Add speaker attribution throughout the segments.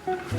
Speaker 1: Good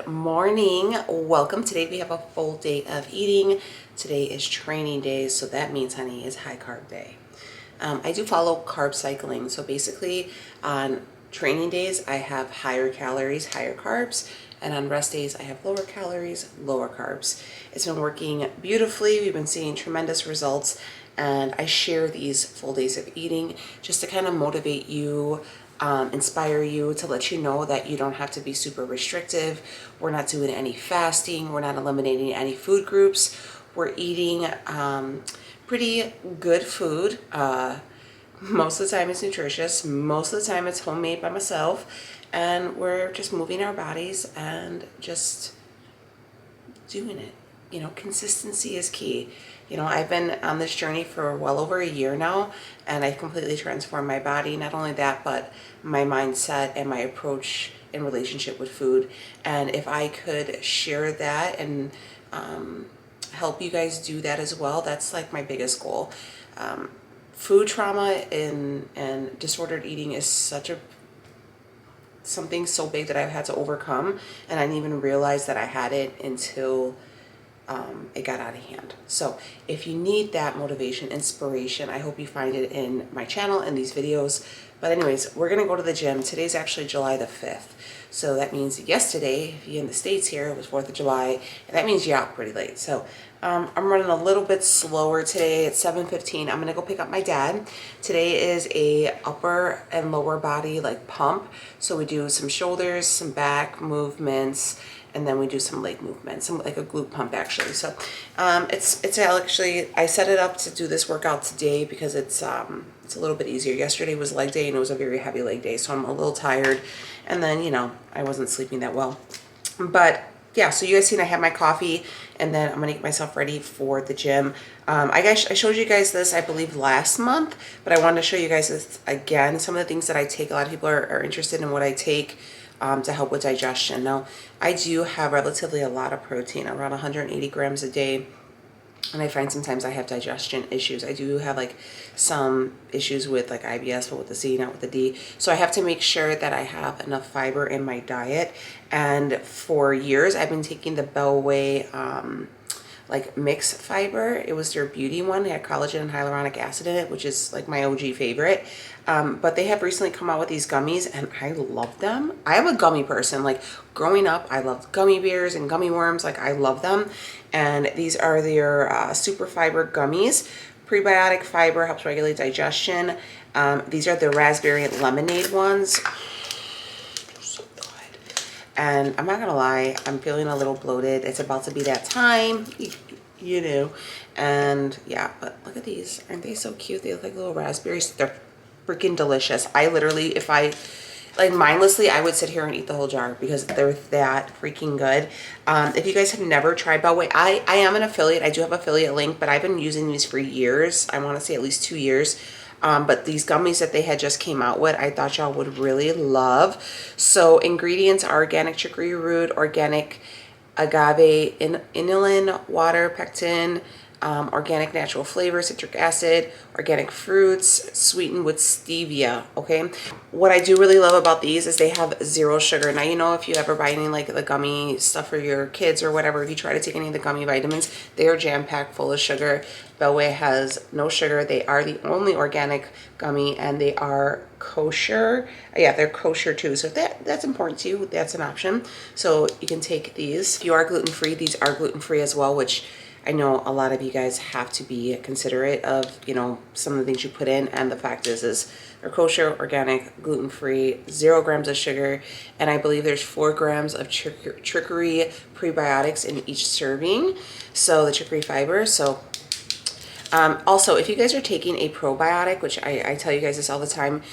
Speaker 1: morning. Welcome. Today we have a full day of eating. Today is training day, so that means, honey, is high carb day. I do follow carb cycling. So basically on training days, I have higher calories, higher carbs, and on rest days, I have lower calories, lower carbs. It's been working beautifully. We've been seeing tremendous results, and I share these full days of eating just to kind of motivate you, inspire you, to let you know that you don't have to be super restrictive. We're not doing any fasting. We're not eliminating any food groups. We're eating pretty good food. Most of the time it's nutritious. Most of the time it's homemade by myself. And we're just moving our bodies and just doing it. You know, consistency is key. You know, I've been on this journey for well over a year now, and I've completely transformed my body. Not only that, but my mindset and my approach in relationship with food. And if I could share that and help you guys do that as well, that's like my biggest goal. Food trauma and disordered eating is something so big that I've had to overcome, and I didn't even realize that I had it until it got out of hand. So if you need that motivation, inspiration, I hope you find it in my channel and these videos. But anyways, we're gonna go to the gym. Today's actually July the 5th. So that means yesterday, if you're in the States here, it was 4th of July, and that means you're out pretty late. So I'm running a little bit slower today. It's 7:15. I'm gonna go pick up my dad. Today is a upper and lower body like pump. So we do some shoulders, some back movements, and then we do some leg movements, some like a glute pump actually. So it's actually, I set it up to do this workout today because it's a little bit easier. Yesterday was leg day and it was a very heavy leg day, so I'm a little tired. And then, you know, I wasn't sleeping that well. But yeah, so you guys seen I have my coffee, and then I'm gonna get myself ready for the gym. I showed you guys this, I believe, last month, but I wanted to show you guys this again. Some of the things that I take, a lot of people are interested in what I take to help with digestion. Now, I do have relatively a lot of protein, around 180 grams a day. And I find sometimes I have digestion issues. I do have like some issues with like IBS, but with the C, not with the D. So I have to make sure that I have enough fiber in my diet. And for years, I've been taking the Bellway like mix fiber. It was their beauty one. It had collagen and hyaluronic acid in it, which is like my OG favorite. But they have recently come out with these gummies, and I love them. I am a gummy person. Like growing up, I loved gummy bears and gummy worms. Like I love them. And these are their super fiber gummies. Prebiotic fiber helps regulate digestion. These are the raspberry lemonade ones. So good. And I'm not gonna lie, I'm feeling a little bloated. It's about to be that time, you know. And yeah, but look at these. Aren't they so cute? They look like little raspberries. They're freaking delicious. I literally, if I like mindlessly, I would sit here and eat the whole jar because they're that freaking good. If you guys have never tried Bellway, I am an affiliate. I do have affiliate link, but I've been using these for years. I want to say at least 2 years. But these gummies that they had just came out with, I thought y'all would really love. So ingredients are organic chicory root, organic agave inulin, water, pectin, organic natural flavor, citric acid, organic fruits, sweetened with stevia. Okay, what I do really love about these is they have 0 sugar. Now, you know, if you ever buy any like the gummy stuff for your kids or whatever, if you try to take any of the gummy vitamins, they are jam-packed full of sugar. Bellway has no sugar. They are the only organic gummy, and they are kosher. Yeah, they're kosher too, so if that's important to you, that's an option. So you can take these. If you are gluten-free, these are gluten-free as well, which I know a lot of you guys have to be considerate of, you know, some of the things you put in. And the fact is they're kosher, organic, gluten-free, 0 grams of sugar. And I believe there's 4 grams of chicory prebiotics in each serving. So the chicory fiber. So also, if you guys are taking a probiotic, which I tell you guys this all the time,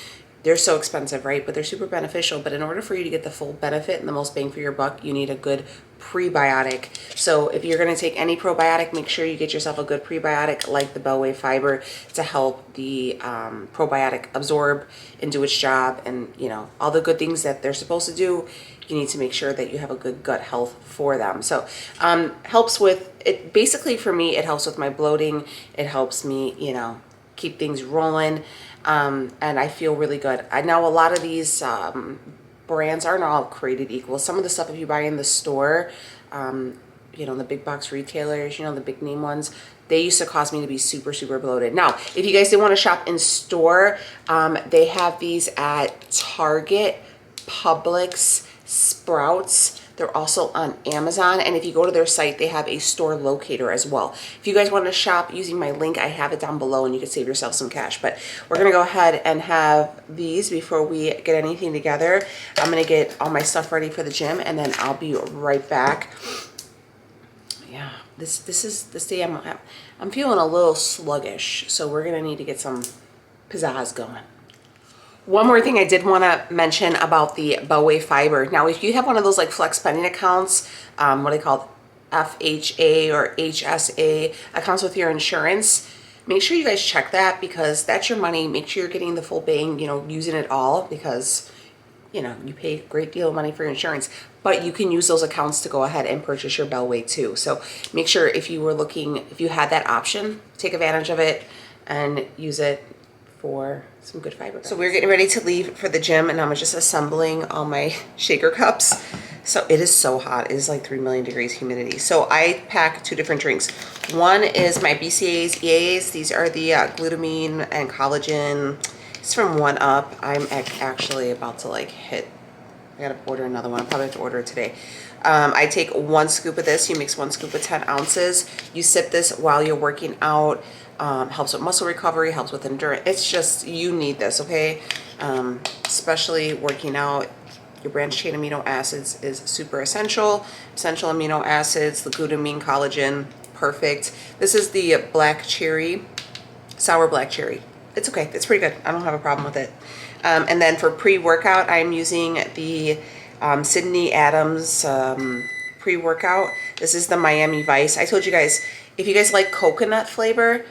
Speaker 1: they're so expensive, right? But they're super beneficial. But in order for you to get the full benefit and the most bang for your buck, you need a good prebiotic. So if you're going to take any probiotic, make sure you get yourself a good prebiotic like the Bellway fiber to help the probiotic absorb and do its job, and you know, all the good things that they're supposed to do. You need to make sure that you have a good gut health for them. So helps with it. Basically for me, it helps with my bloating. It helps me, you know, keep things rolling. And I feel really good. I know a lot of these brands aren't all created equal. Some of the stuff, if you buy in the store, you know, the big box retailers, you know, the big name ones, they used to cause me to be super, super bloated. Now, if you guys did want to shop in store, they have these at Target, Publix, Sprouts. They're also on Amazon, and if you go to their site, they have a store locator as well. If you guys want to shop using my link, I have it down below, and you can save yourself some cash. But we're going to go ahead and have these before we get anything together. I'm going to get all my stuff ready for the gym, and then I'll be right back. Yeah, this day I'm feeling a little sluggish, so we're going to need to get some pizzazz going. One more thing I did want to mention about the Bellway fiber. Now, if you have one of those like flex spending accounts, what they call FHA or HSA accounts with your insurance, make sure you guys check that, because that's your money. Make sure you're getting the full bang, you know, using it all, because you know, you pay a great deal of money for your insurance, but you can use those accounts to go ahead and purchase your Bellway too. So make sure if you were looking, if you had that option, take advantage of it and use it for some good fiber. So we're getting ready to leave for the gym, and I'm just assembling all my shaker cups. So it is so hot. It is like 3 million degrees humidity. So I pack 2 different drinks. One is my BCAAs, EAAs. These are the glutamine and collagen. It's from 1UP. I'm actually about to like hit, I gotta order another one. I'll probably have to order it today. I take 1 scoop of this. You mix 1 scoop with 10 ounces. You sip this while you're working out. Helps with muscle recovery, helps with endurance. It's just, you need this, okay? Especially working out. Your branched chain amino acids is super essential. Essential amino acids, the glutamine, collagen, perfect. This is the black cherry, sour black cherry. It's okay, it's pretty good. I don't have a problem with it. And then for pre-workout, I'm using the Sydney Adams pre-workout. This is the Miami Vice. I told you guys, if you guys like coconut flavor,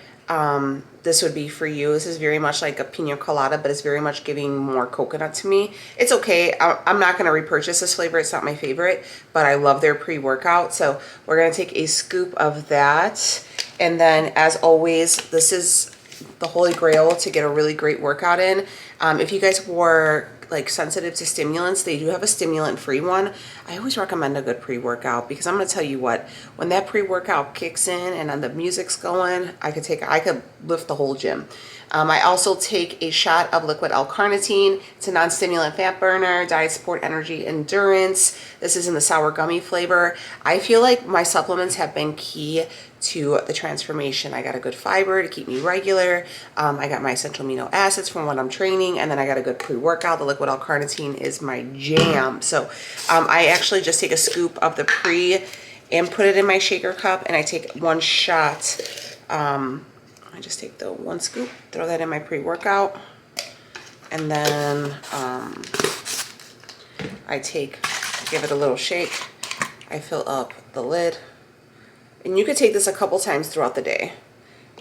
Speaker 1: this would be for you. This is very much like a pina colada, but it's very much giving more coconut to me. It's okay. I'm not going to repurchase this flavor. It's not my favorite, but I love their pre-workout. So we're going to take a scoop of that. And then as always, this is the holy grail to get a really great workout in. If you guys were like sensitive to stimulants, they do have a stimulant free one. I always recommend a good pre-workout, because I'm going to tell you what, when that pre-workout kicks in and then the music's going, I could lift the whole gym. I also take a shot of liquid L-CARNITINE. It's a non-stimulant fat burner, diet support, energy, endurance. This is in the sour gummy flavor. I feel like my supplements have been key to the transformation. I got a good fiber to keep me regular. I got my essential amino acids from when I'm training, and then I got a good pre-workout. The liquid L-CARNITINE is my jam. So I actually just take a scoop of the pre and put it in my shaker cup, and I take 1 shot. I just take the 1 scoop, throw that in my pre-workout, and then give it a little shake. I fill up the lid. And you could take this a couple times throughout the day,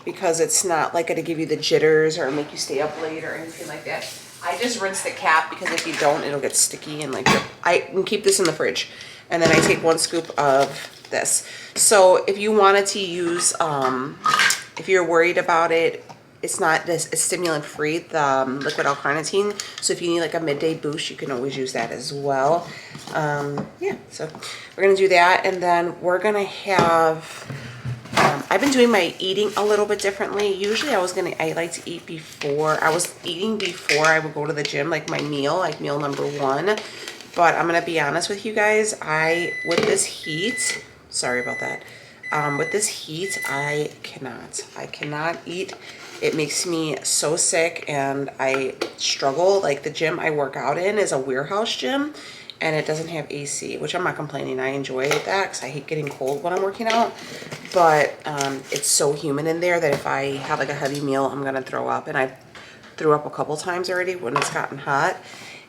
Speaker 1: because it's not like going to give you the jitters or make you stay up late or anything like that. I just rinse the cap, because if you don't, it'll get sticky, and like I can keep this in the fridge. And then I take 1 scoop of this. So if you wanted to use, if you're worried about it, it's not this, it's stimulant free, the liquid L-CARNITINE. So if you need like a midday boost, you can always use that as well. Yeah, so we're gonna do that, and then we're gonna have, I've been doing my eating a little bit differently. Usually I like to eat before, I was eating before I would go to the gym, like my meal, like meal number 1. But I'm gonna be honest with you guys, with this heat, sorry about that. With this heat, I cannot eat. It makes me so sick, and I struggle. Like the gym I work out in is a warehouse gym, and it doesn't have AC, which I'm not complaining. I enjoy that, because I hate getting cold when I'm working out. But it's so humid in there that if I have like a heavy meal, I'm gonna throw up. And I threw up a couple times already when it's gotten hot.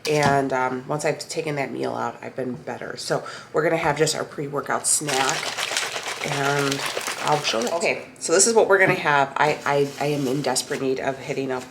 Speaker 1: And once I've taken that meal out, I've been better. So we're gonna have just our pre-workout snack, and I'll show you. Okay, so this is what we're gonna have. I am in desperate need of hitting up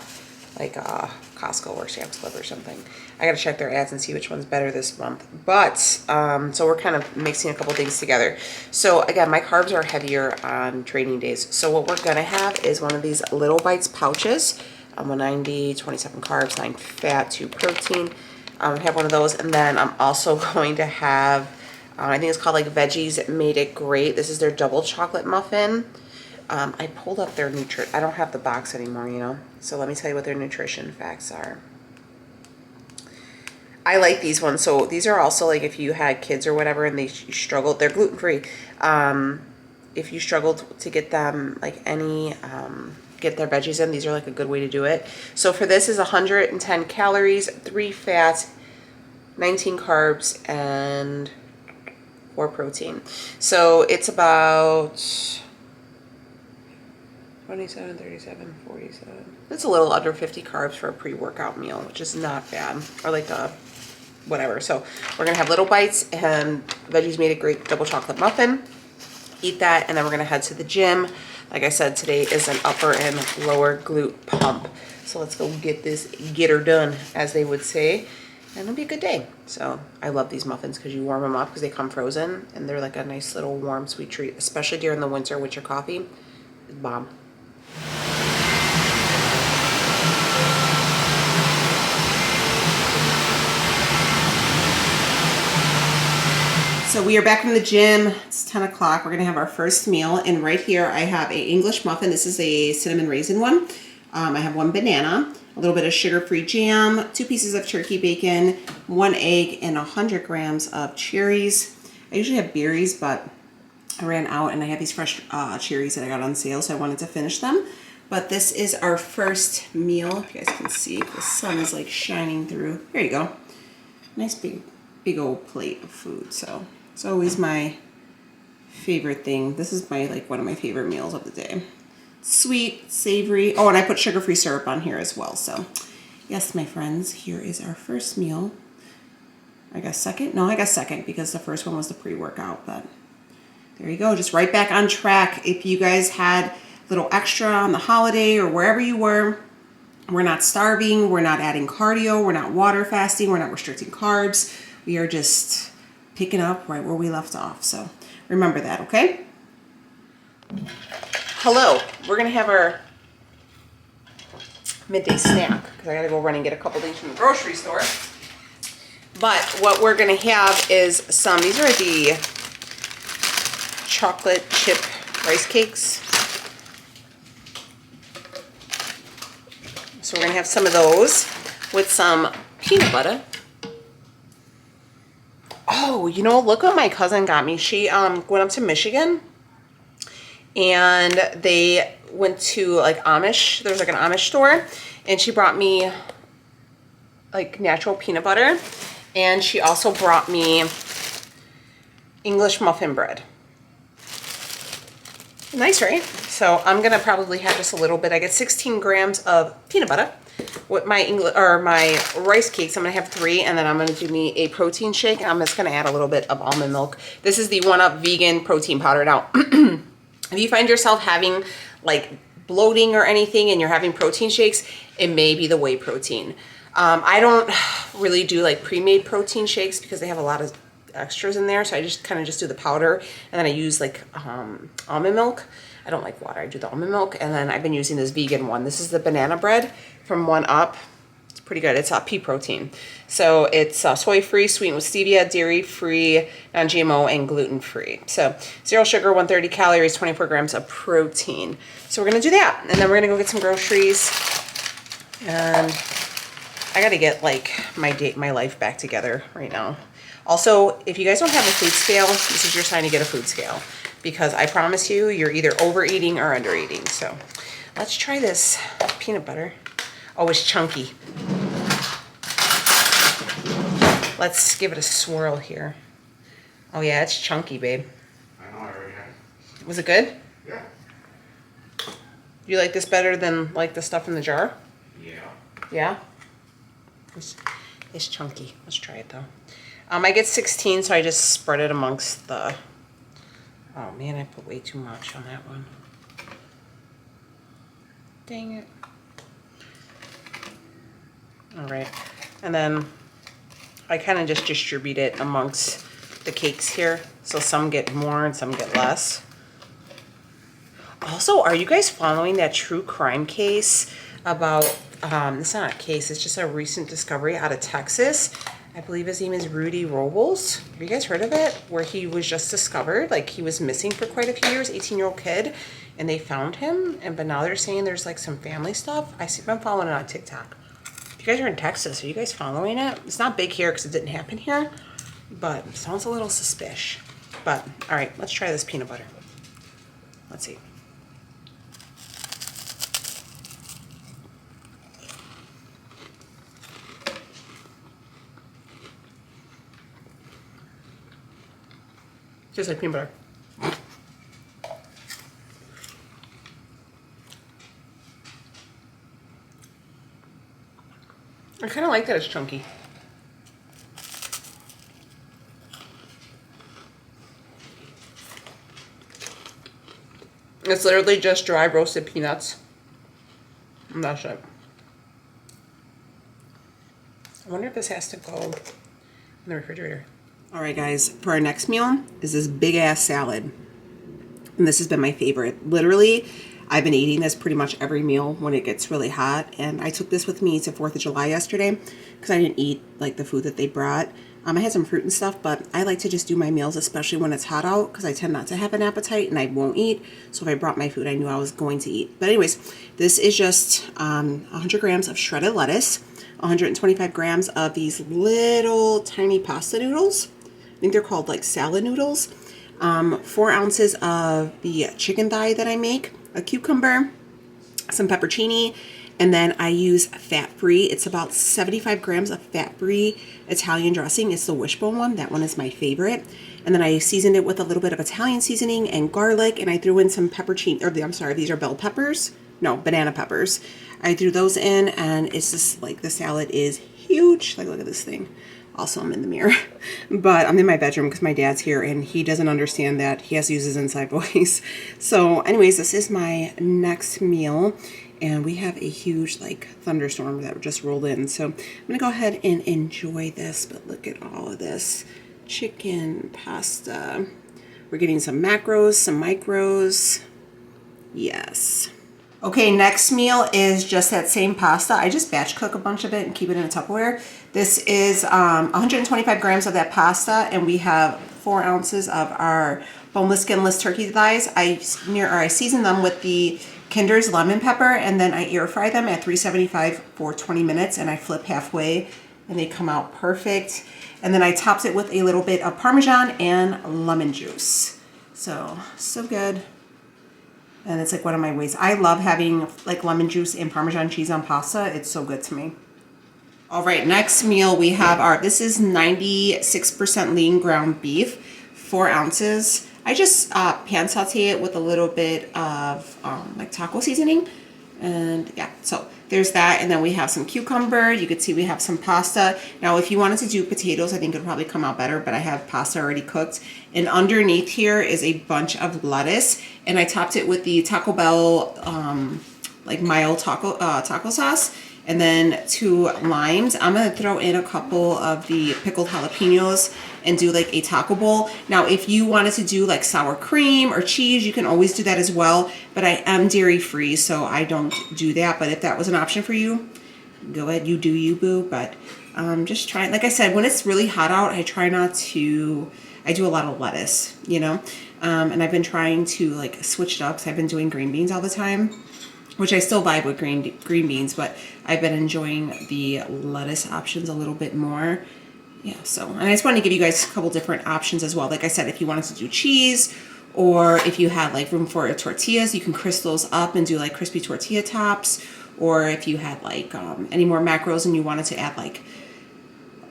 Speaker 1: like Costco or Sam's Club or something. I gotta check their ads and see which one's better this month. But so we're kind of mixing a couple things together. So again, my carbs are heavier on training days. So what we're gonna have is one of these Little Bites pouches. 190, 27 carbs, 9 fat, 2 protein. Have one of those, and then I'm also going to have, I think it's called like Veggies Made It Great. This is their double chocolate muffin. I pulled up their I don't have the box anymore, you know. So let me tell you what their nutrition facts are. I like these ones. So these are also like if you had kids or whatever and they struggled, they're gluten-free. If you struggled to get them like any, get their veggies in, these are like a good way to do it. So for this is 110 calories, 3 fat, 19 carbs, and 4 protein. So it's about 27, 37, 47. It's a little under 50 carbs for a pre-workout meal, which is not bad. Or like a whatever. So we're gonna have Little Bites and Veggies Made It Great double chocolate muffin. Eat that, and then we're gonna head to the gym. Like I said, today is an upper and lower glute pump. So let's go get her done, as they would say. And it'll be a good day. So I love these muffins because you warm them up because they come frozen, and they're like a nice little warm sweet treat, especially during the winter with your coffee. It's bomb. So we are back from the gym. It's 10 o'clock. We're gonna have our first meal, and right here I have a English muffin. This is a cinnamon raisin one. I have 1 banana, a little bit of sugar-free jam, 2 pieces of turkey bacon, 1 egg, and 100 grams of cherries. I usually have berries, but I ran out, and I have these fresh cherries that I got on sale, so I wanted to finish them. But this is our first meal. If you guys can see, the sun is like shining through. There you go. Nice big old plate of food. So it's always my favorite thing. This is my one of my favorite meals of the day. Sweet, savory. Oh, and I put sugar-free syrup on here as well. So yes, my friends, here is our first meal. I guess second? No, I guess second because the first one was the pre-workout, but there you go. Just right back on track. If you guys had a little extra on the holiday or wherever you were, we're not starving. We're not adding cardio. We're not water fasting. We're not restricting carbs. We are just picking up right where we left off. So remember that, okay? Hello. We're going to have our midday snack because I got to go run and get a couple things from the grocery store. But what we're going to have is these are the chocolate chip rice cakes. So we're going to have some of those with some peanut butter. Oh, you know, look what my cousin got me. She went up to Michigan and they went to like Amish. There's like an Amish store, and she brought me like natural peanut butter, and she also brought me English muffin bread. Nice, right? So I'm gonna probably have just a little bit. I get 16 grams of peanut butter. With my my rice cakes, I'm gonna have 3, and then I'm gonna do me a protein shake, and I'm just gonna add a little bit of almond milk. This is the 1UP vegan protein powder. Now, if you find yourself having like bloating or anything, and you're having protein shakes, it may be the whey protein. I don't really do like pre-made protein shakes because they have a lot of extras in there, so I just kind of do the powder, and then I use like almond milk. I don't like water. I do the almond milk, and then I've been using this vegan one. This is the banana bread from 1UP. It's pretty good. It's pea protein, so it's soy-free, sweetened with stevia, dairy-free, non-GMO, and gluten-free. So 0 sugar, 130 calories, 24 grams of protein. So we're gonna do that, and then we're gonna go get some groceries, and I gotta get like my life back together right now. Also, if you guys don't have a food scale, this is your sign to get a food scale, because I promise you, you're either overeating or undereating. So let's try this peanut butter. Oh, it's chunky. Let's give it a swirl here. Oh yeah, it's chunky, babe.
Speaker 2: I know, I already had it.
Speaker 1: Was it good?
Speaker 2: Yeah.
Speaker 1: Do you like this better than like the stuff in the jar?
Speaker 2: Yeah.
Speaker 1: Yeah? It's chunky. Let's try it though. I get 16, so I just spread it amongst the... Oh man, I put way too much on that one. Dang it. All right, and then I kind of just distribute it amongst the cakes here. So some get more and some get less. Also, are you guys following that true crime case about, it's not a case, it's just a recent discovery out of Texas. I believe his name is Rudy Robles. Have you guys heard of it? Where he was just discovered, like he was missing for quite a few years, 18-year-old kid, and they found him. But now they're saying there's like some family stuff. I'm following it on TikTok. If you guys are in Texas, are you guys following it? It's not big here because it didn't happen here, but it sounds a little suspicious. But all right, let's try this peanut butter. Let's see. Just like peanut butter. I kind of like that it's chunky. It's literally just dry roasted peanuts. And that's it. I wonder if this has to go in the refrigerator. All right, guys, for our next meal is this big ass salad. And this has been my favorite. Literally, I've been eating this pretty much every meal when it gets really hot. And I took this with me to 4th of July yesterday because I didn't eat like the food that they brought. I had some fruit and stuff, but I like to just do my meals, especially when it's hot out, because I tend not to have an appetite and I won't eat. So if I brought my food, I knew I was going to eat. But anyways, this is just 100 grams of shredded lettuce, 125 grams of these little tiny pasta noodles. I think they're called like salad noodles. 4 ounces of the chicken thigh that I make, a cucumber, some pepperoni, and then I use fat-free. It's about 75 grams of fat-free Italian dressing. It's the wishbone one. That one is my favorite. And then I seasoned it with a little bit of Italian seasoning and garlic, and I threw in some pepperoni, or I'm sorry, these are bell peppers. No, banana peppers. I threw those in, and it's just like the salad is huge. Like, look at this thing. Also, I'm in the mirror, but I'm in my bedroom because my dad's here and he doesn't understand that he has to use his inside voice. So anyways, this is my next meal and we have a huge like thunderstorm that just rolled in. So I'm gonna go ahead and enjoy this, but look at all of this chicken, pasta. We're getting some macros, some micros. Yes. Okay, next meal is just that same pasta. I just batch cook a bunch of it and keep it in a Tupperware. This is 125 grams of that pasta, and we have 4 ounces of our boneless, skinless turkey thighs. I season them with the Kinder's lemon pepper, and then I air fry them at 375 for 20 minutes, and I flip halfway, and they come out perfect. And then I topped it with a little bit of Parmesan and lemon juice. So good. And it's like one of my ways. I love having like lemon juice and Parmesan cheese on pasta. It's so good to me. All right, next meal we have this is 96% lean ground beef, 4 ounces. I just pan saute it with a little bit of like taco seasoning. And yeah, so there's that. And then we have some cucumber. You could see we have some pasta. Now, if you wanted to do potatoes, I think it would probably come out better, but I have pasta already cooked. And underneath here is a bunch of lettuce. And I topped it with the Taco Bell, like mild taco sauce. And then 2 limes. I'm going to throw in a couple of the pickled jalapenos and do like a taco bowl. Now, if you wanted to do like sour cream or cheese, you can always do that as well. But I am dairy free, so I don't do that. But if that was an option for you, go ahead, you do you, boo. But just trying, like I said, when it's really hot out, I try not to, I do a lot of lettuce, you know? And I've been trying to like switch it up because I've been doing green beans all the time, which I still vibe with green beans, but I've been enjoying the lettuce options a little bit more. Yeah, so, and I just wanted to give you guys a couple different options as well. Like I said, if you wanted to do cheese, or if you had like room for tortillas, you can crisp those up and do like crispy tortilla tops. Or if you had like any more macros and you wanted to add like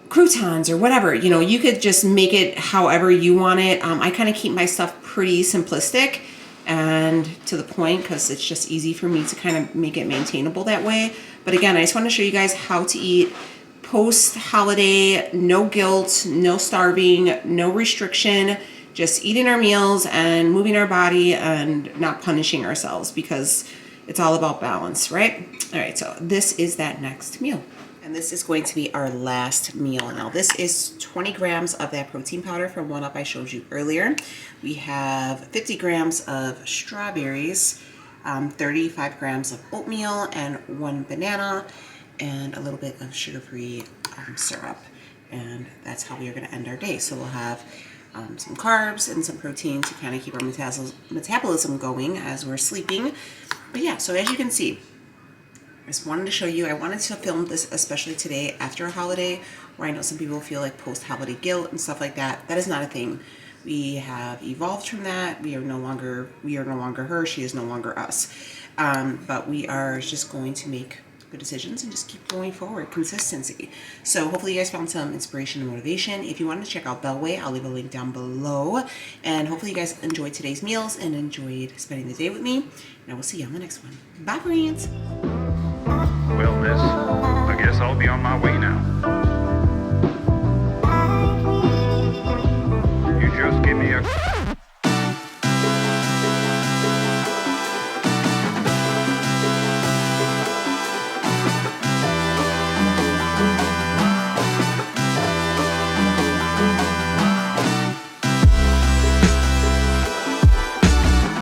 Speaker 1: croutons or whatever, you know, you could just make it however you want it. I kind of keep my stuff pretty simplistic. and to the point, because it's just easy for me to kind of make it maintainable that way. But again, I just want to show you guys how to eat post-holiday, no guilt, no starving, no restriction, just eating our meals and moving our body and not punishing ourselves, because it's all about balance, right? All right, so this is that next meal. And this is going to be our last meal. Now this is 20 grams of that protein powder from One Up I showed you earlier. We have 50 grams of strawberries, 35 grams of oatmeal, and 1 banana, and a little bit of sugar-free syrup. And that's how we are gonna end our day. So we'll have some carbs and some protein to kind of keep our metabolism going as we're sleeping. But yeah, so as you can see, I just wanted to show you, I wanted to film this especially today after a holiday, where I know some people feel like post-holiday guilt and stuff like that. That is not a thing. We have evolved from that. We are no longer her, she is no longer us. But we are just going to make good decisions and just keep going forward. Consistency. So hopefully you guys found some inspiration and motivation. If you want to check out Bellway, I'll leave a link down below. And hopefully you guys enjoyed today's meals and enjoyed spending the day with me. And I will see you on the next one. Bye, friends.
Speaker 2: Well, miss, I guess I'll be on my way now.